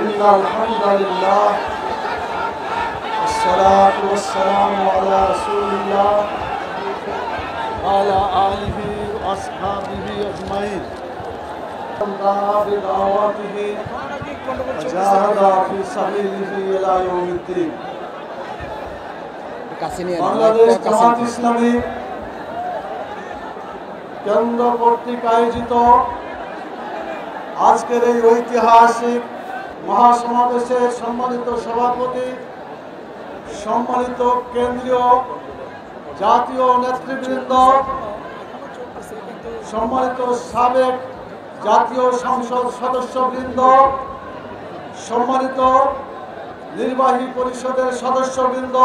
ইন্নাল হামদুলিল্লাহ والصلاة والسلام على رسول الله وعلى آله وأصحابه أجمعين بدعوته وجاهد في سبيله إلى يوم الدين বাংলাদেশ জামাত ইসলামী কেন্দ্র কর্তৃক আয়োজিত আজকের এই ঐতিহাসিক মহাসমাবেশের সম্মানিত সভাপতি, সম্মানিত কেন্দ্রীয় জাতীয় নেতৃবৃন্দ, সম্মানিত সাবেক জাতীয় সংসদ সদস্যবৃন্দ, সম্মানিত নির্বাহী পরিষদের সদস্যবৃন্দ,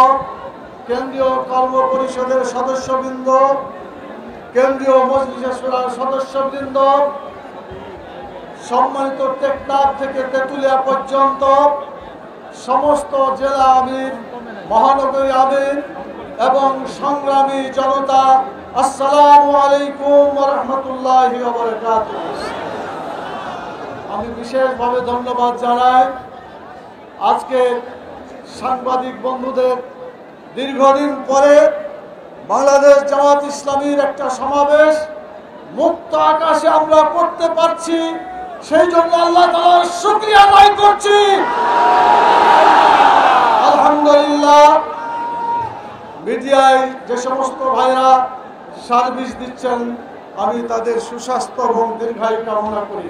কেন্দ্রীয় কর্ম পরিষদের সদস্যবৃন্দ, কেন্দ্রীয় মজলিসে শুরার সদস্যবৃন্দ, সম্মানিত টেকনাফ থেকে তেঁতুলিয়া পর্যন্ত সমস্ত জেলা আমির, মহানগরী আমির এবং সংগ্রামী জনতা, আসসালামু আলাইকুম ওয়া রাহমাতুল্লাহি ওয়া বারাকাতুহু। আমি বিশেষভাবে ধন্যবাদ জানাই আজকে সাংবাদিক বন্ধুদের দীর্ঘদিন পরে বাংলাদেশ জামাত ইসলামীর একটা সমাবেশ মুক্ত আকাশে আমরা করতে পারছি, সেই জন্য আল্লাহ তাআলার শুকরিয়া আদায় করছি। আলহামদুলিল্লাহ। মিডিয়ায় যে সমস্ত ভাইরা সার্ভিস দিচ্ছেন, আমি তাদের সুস্বাস্থ্য এবং দীর্ঘায়ু কামনা করি।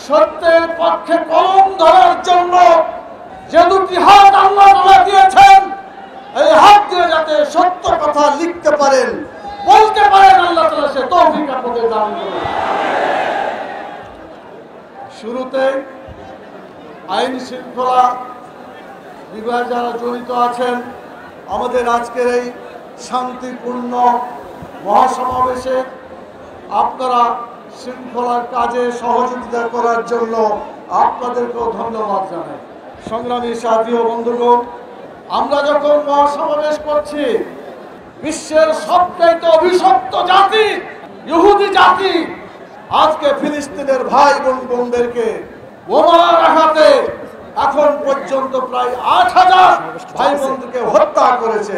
সত্যের পক্ষে কলম ধরার জন্য যে দুটি হাত আল্লাহ তাআলা দিয়েছেন, এই হাত দিয়ে যাতে সত্য কথা লিখতে পারেন, বলতে পারেন, আল্লাহ তাআলা সে তৌফিক আপনাদের দান করুন। শুরুতে আইন শৃঙ্খলা বিভাগে যারা জড়িত আছেন, আমাদের আজকের এই শান্তিপূর্ণ মহাসমাবেশে আপনারা শৃঙ্খলার কাজে সহযোগিতা করার জন্য আপনাদেরকেও ধন্যবাদ জানাই। সংগ্রামী সাথী ও বন্ধুগণ, আমরা যখন মহাসমাবেশ করছি, বিশ্বের সবচাইতে অভিশপ্ত জাতি ইহুদি জাতি আজকে ফিলিস্তিনের ভাই বোনদেরকে বোমার আঘাতে এখন পর্যন্ত প্রায় ৮,০০০ ভাই বোনকে হত্যা করেছে।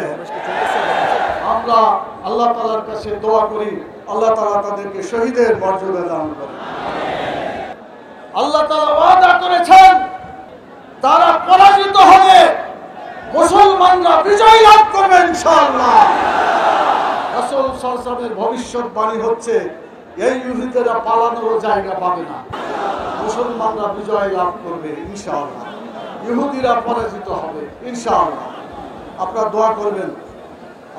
আমরা আল্লাহ তাআলার কাছে দোয়া করি, আল্লাহ তাআলা তাদেরকে শহীদের মর্যাদা দান করেন। আল্লাহ তাআলা ওয়াদা করেছেন, তারা পরাজিত হলে মুসলমানরা বিজয় লাভ করবে ইনশাআল্লাহ। রাসূল সাল্লাল্লাহু আলাইহি ওয়াসাল্লামের ভবিষ্যৎবাণী হচ্ছে, এই ইহুদিরা পালানোর জায়গা পাবে না, মুসলমানরা বিজয় লাভ করবে ইনশাআল্লাহ, ইহুদিরা পরাজিত হবে ইনশাআল্লাহ। আপনারা দোয়া করবেন,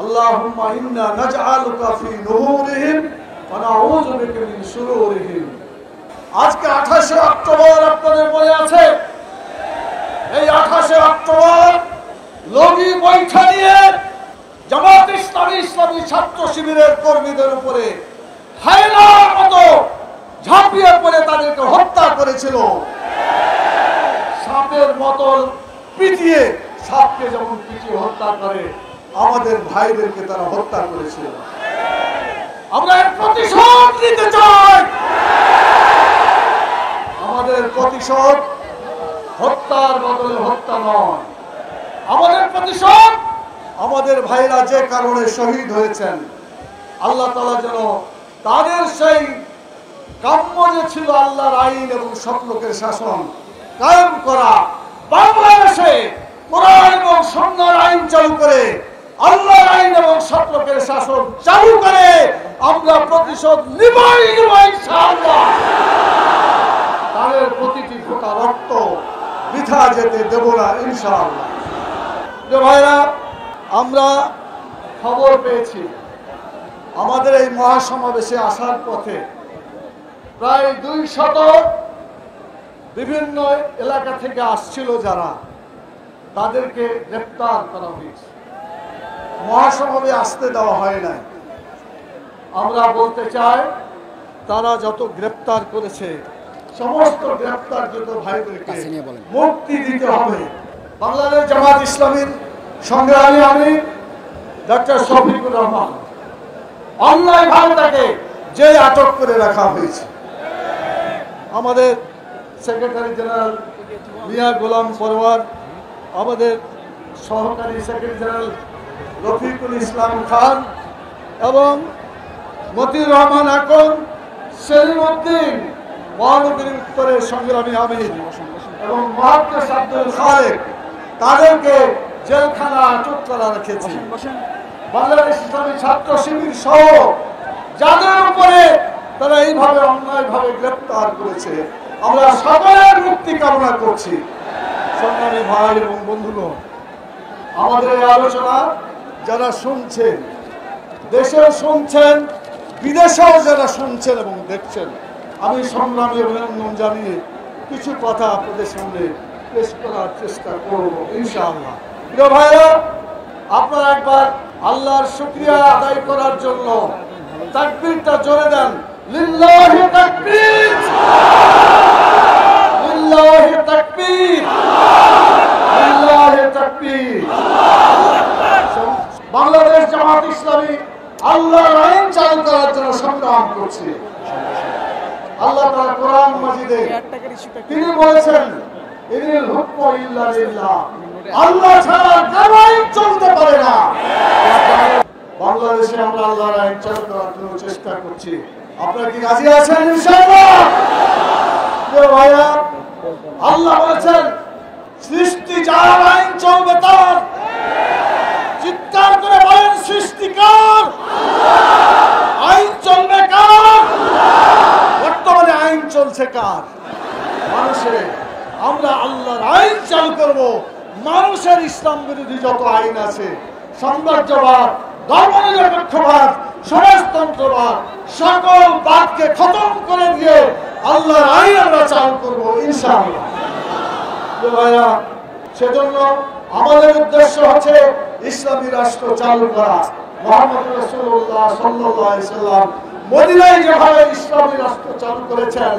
আল্লাহুম্মা ইন্না নাজআলুকা ফি নুহুরিহিম ওয়া নাউযু বিকা মিন শুরুরিহিম। আজকে 28শে অক্টোবর, আপনাদের মনে আছে? এই 28শে অক্টোবর লগি বৈঠা নিয়ে জামাত ইসলামী ছাত্র শিবিরের কর্মীদের উপরে হায়নার মতো ঝাঁপিয়ে পড়ে তাদেরকে হত্যা করেছিল। সাপের মতো পিটিয়ে, সাপকে যেমন পিটিয়ে হত্যা করে, আমাদের ভাইদেরকে তারা হত্যা করেছিল। আমরা এর প্রতিশোধ নিতে চাই। আমাদের প্রতিশোধ হত্যার বদলে হত্যা নয়, আমাদের প্রতিশোধ আমাদের ভাইরা যে কারণে শহীদ হয়েছেন, আল্লাহ তাআলা যেন তাদের সেই কাম্য যে ছিল আল্লাহর আইন এবং সৎলোকের শাসন কায়েম করা, বাংলাদেশে কোরআন এবং সুন্নাহর আইন চালু করে, আল্লাহর আইন এবং সৎলোকের শাসন চালু করে আমরা প্রতিশোধ নিবই ইনশাআল্লাহ। তাদের প্রতিটি ফোঁটা রক্ত বৃথা যেতে দেব না ইনশাআল্লাহ। ভাইরা, আমরা খবর পেয়েছি আমাদের এই মহাসমাবেশে আসার পথে প্রায় 200 বিভিন্ন এলাকা থেকে আসছিল যারা, তাদেরকে গ্রেফতার করা হয়েছে। মহাসমাবেশে আসতে দেওয়া হয় নাই। আমরা বলতে চাই, তারা যত গ্রেফতার করেছে সমস্ত গ্রেফতারকৃত ভাইদেরকে মুক্তি দিতে হবে। বাংলাদেশ জামাত ইসলামীর সংগ্রামী আমির ডক্টর শফিকুর রহমান অন্যায়ভাবে তাকে জেলে আটক করে রাখা হয়েছে। আমাদের সেক্রেটারি জেনারেল মিয়া গোলাম পরওয়ার, আমাদের সহকারী সেক্রেটারি জেনারেল রফিকুল ইসলাম খান এবং মতিউর রহমান আকন, সেলিম উদ্দিন, মহানগরী উত্তরের সংগ্রামী আমির এবং মহাদ্দেশ আব্দুল খালেক, তাদেরকে জেলখানা আটক করা রেখেছে। বাংলাদেশ ইসলামী ছাত্র শিবির সহ যাদের উপরে তারা এইভাবে অন্যায়ভাবে গ্রেপ্তার করেছে, আমরা সকলের মুক্তি কামনা করছি। সংগ্রামী ভাই এবং বন্ধুগণ, আমাদের এই আলোচনা যারা শুনছেন, দেশেও শুনছেন, বিদেশেও যারা শুনছেন এবং দেখছেন, আমি সংগ্রামী অভিনন্দন জানিয়ে কিছু কথা আপনাদের সামনে পেশ করার চেষ্টা করব ইনশাআল্লাহ। প্রিয় ভাইরা, আপনারা একবার আল্লাহর শুকরিয়া আদায় করার জন্য তাকবীরটা জোরে দেন। লিল্লাহি তাকবীর, লিল্লাহি তাকবীর, লিল্লাহি তাকবীর। বাংলাদেশ জামাত ইসলামী আল্লাহর আইন চালু করার জন্য সংগ্রাম করছে। আল্লাহ তাআলা কোরআন মাজিদে তিনি বলেছেন, ইনিল হুকমু ইল্লা লিল্লাহ, আল্লাহ ছাড়া কোনো আইন চলতে পারে না। বাংলাদেশে আমরা আল্লাহর আইন চালু করার জন্য চেষ্টা করছি। আপনারা কি রাজি আছেন ইনশাআল্লাহ? ভাইয়া, আল্লাহ বলেছেন সৃষ্টি যার আইন চলবে তার। চিৎকার করে বলেন সৃষ্টিকার, আইন চলবে কার? বর্তমানে আইন চলছে কার? মানুষের। আমরা আল্লাহর আইন চালু করব। মানুষের ইসলাম বিরোধী যত আইন আছে, সাম্রাজ্যবাদ, ধর্মনিরপেক্ষবাদ, সমাজতন্ত্রবাদ, সকল বাদকে খতম করে দিয়ে আল্লাহর আইন আমরা চালু করব ইনশাআল্লাহ। ভাইরা, সেজন্য আমাদের উদ্দেশ্য হচ্ছে ইসলামী রাষ্ট্র চালু করা। মুহাম্মদ রাসূলুল্লাহ সাল্লাল্লাহু আলাইহি সাল্লাম মদিনায় যেভাবে ইসলামী রাষ্ট্র চালু করেছেন,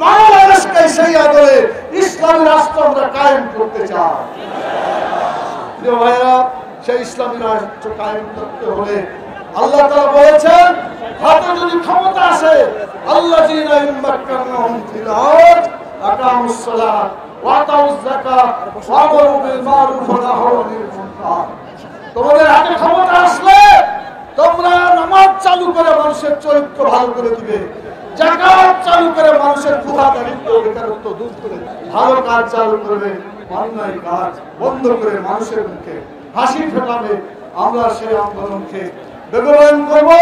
বাংলাদেশকে সেই আদলে ইসলামী রাষ্ট্র আমরা কায়েম করতে চাই। প্রিয় ভাইরা, সেই ইসলামী রাষ্ট্র কায়েম করতে হলে আল্লাহ তাআলা বলেছেন, হাতে যদি ক্ষমতা আসে, আল্লাযীনা ইম্মাক্কানাহুম ফিল আরদ আকামুস সালাত ওয়া আতাউয যাকাত ওয়া আমারু বিল মারুফ ওয়া নাহাউ আনিল মুনকার। তোমাদের হাতে ক্ষমতা আসলে তোমরা নামাজ চালু করে মানুষের চরিত্র ভালো করে দিবে, যাকাত চালু করে মানুষের ক্ষুধা দারিদ্র বেকারত্ব দূর করে ভালো কাজ চালু করবে, অন্যায় কাজ বন্ধ করে মানুষের মুখে হাসি ফোটাবে। আমরা সেই আন্দোলনকে বেগবান করবো,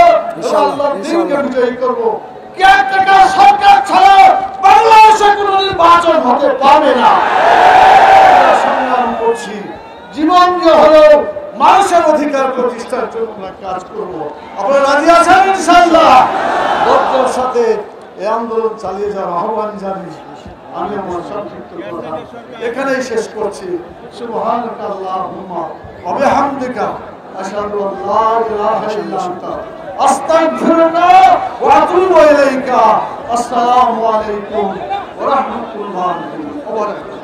আল্লাহর দ্বীনকে বিজয়ী করবো। কেয়ারটেকার সরকার ছাড়া বাংলাদেশে কোনো নির্বাচন হতে পারবে না। সংগ্রাম করছি, জীবন দিয়ে হলেও মানুষের অধিকার প্রতিষ্ঠার জন্য আমরা কাজ করবো। আপনারা রাজি আছেন ইনশাআল্লাহ? ধৈর্যের সাথে এই আন্দোলন চালিয়ে যাওয়ার আহ্বান জানি। আমি আমার সংক্ষিপ্ত কথা এখানেই শেষ করছি। সুবহানাকা আল্লাহুম্মা ওয়া বিহামদিকা আশহাদু আল লা ইলাহা ইল্লা আনতা আস্তাগফিরুকা ওয়া আতুবু ইলাইকা। আসসালামু আলাইকুম ওয়া রাহমাতুল্লাহি ওয়া বারাকাতুহু।